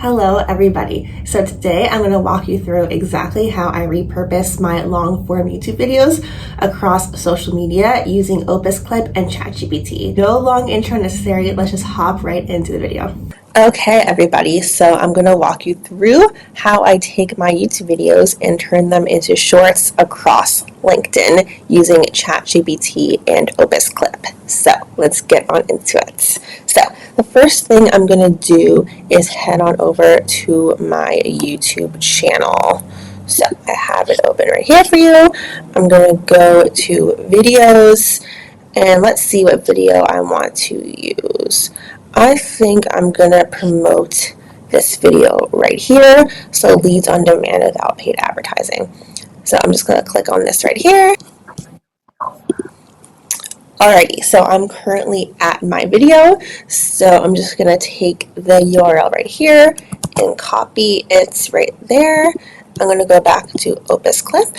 Hello everybody. So today I'm going to walk you through exactly how I repurpose my long form YouTube videos across social media using Opus Clip and ChatGPT. No long intro necessary, let's just hop right into the video. Okay everybody, so I'm going to walk you through how I take my YouTube videos and turn them into shorts across LinkedIn using ChatGPT and Opus Clip. So let's get on into it. So the first thing I'm going to do is head on over to my YouTube channel. So I have it open right here for you. I'm going to go to videos and let's see what video I want to use. I think I'm going to promote this video right here, so leads on demand without paid advertising. So I'm just going to click on this right here. Alrighty, so I'm currently at my video, so I'm just going to take the URL right here and copy it right there. I'm going to go back to Opus Clip,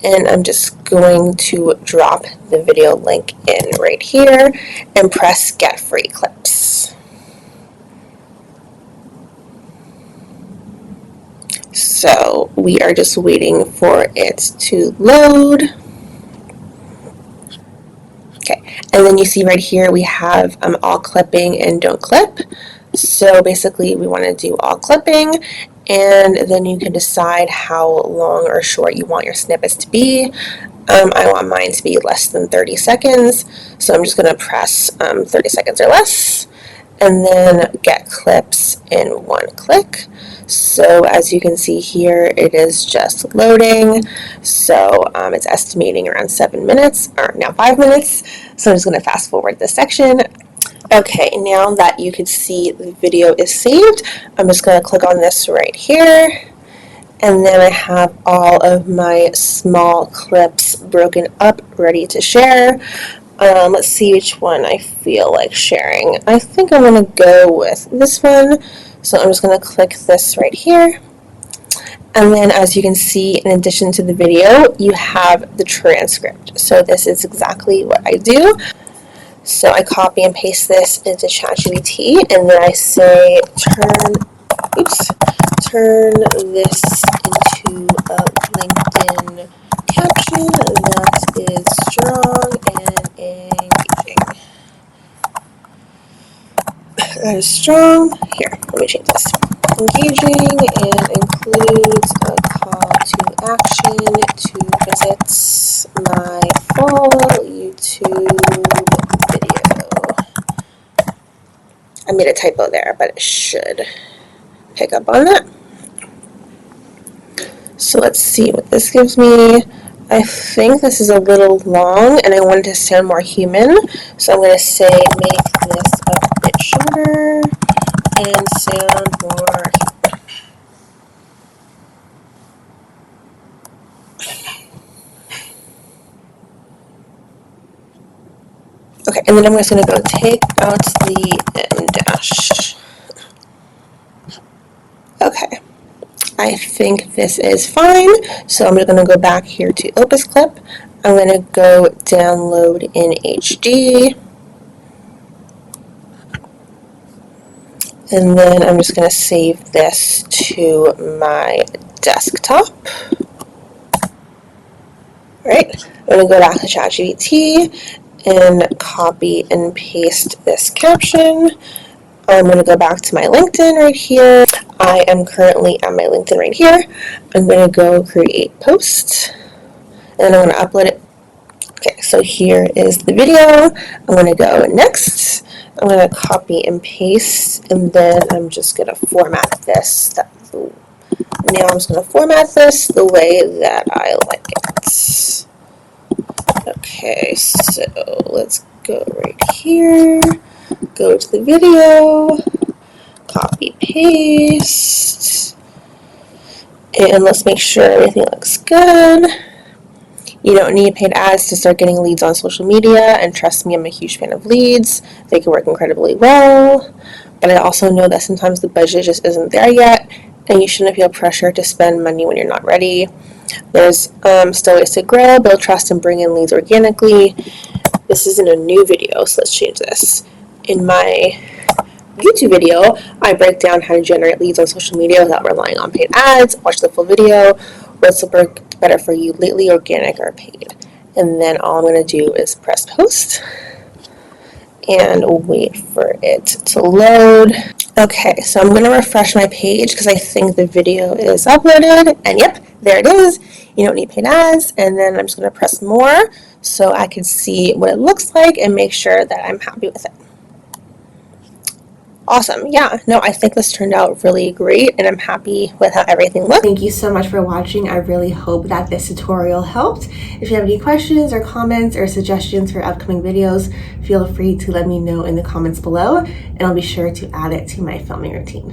and I'm just going to drop the video link in right here and press Get Free Clips. So we are just waiting for it to load. Okay, and then you see right here we have all clipping and don't clip. So basically we want to do all clipping, and then you can decide how long or short you want your snippets to be. I want mine to be less than 30 seconds, so I'm just going to press 30 seconds or less, and then get clips in one click. So as you can see here, it is just loading. So it's estimating around 7 minutes, or now 5 minutes. So I'm just going to fast forward this section. Okay, now that you can see the video is saved, I'm just going to click on this right here. And then I have all of my small clips broken up, ready to share. Let's see which one I feel like sharing. I think I'm going to go with this one. So I'm just going to click this right here. And then as you can see, in addition to the video, you have the transcript. So this is exactly what I do. So I copy and paste this into ChatGPT, and then I say, turn this into a LinkedIn caption that is strong and engaging. That is strong. Here, let me change this. Engaging and includes a call to action to visit my full YouTube video. I made a typo there, but it should pick up on that. So let's see what this gives me. I think this is a little long and I want it to sound more human. So I'm going to say make this a bit shorter and sound more human. Okay, and then I'm just going to go take out the M dash. Okay. I think this is fine, so I'm going to go back here to Opus Clip. I'm going to go download in HD, and then I'm just going to save this to my desktop. Right, I'm going to go back to ChatGPT and copy and paste this caption. I'm going to go back to my LinkedIn right here. I am currently on my LinkedIn right here. I'm going to go create post, and I'm going to upload it. Okay, so here is the video. I'm going to go next. I'm going to copy and paste, and then I'm just going to format this. Now I'm just going to format this the way that I like it. Okay, so let's go right here. Go to the video, copy, paste, and let's make sure everything looks good. You don't need paid ads to start getting leads on social media, and trust me, I'm a huge fan of leads. They can work incredibly well, but I also know that sometimes the budget just isn't there yet, and you shouldn't feel pressure to spend money when you're not ready. There's still ways to grow, build trust, and bring in leads organically. This isn't a new video, so let's change this. In my YouTube video, I break down how to generate leads on social media without relying on paid ads. Watch the full video. What's worked better for you lately, organic or paid? And then all I'm going to do is press post and wait for it to load. Okay, so I'm going to refresh my page because I think the video is uploaded, and yep, there it is. You don't need paid ads, and then I'm just going to press more so I can see what it looks like and make sure that I'm happy with it. Awesome. Yeah, no, I think this turned out really great and I'm happy with how everything looks. Thank you so much for watching. I really hope that this tutorial helped. If you have any questions or comments or suggestions for upcoming videos, feel free to let me know in the comments below and I'll be sure to add it to my filming routine.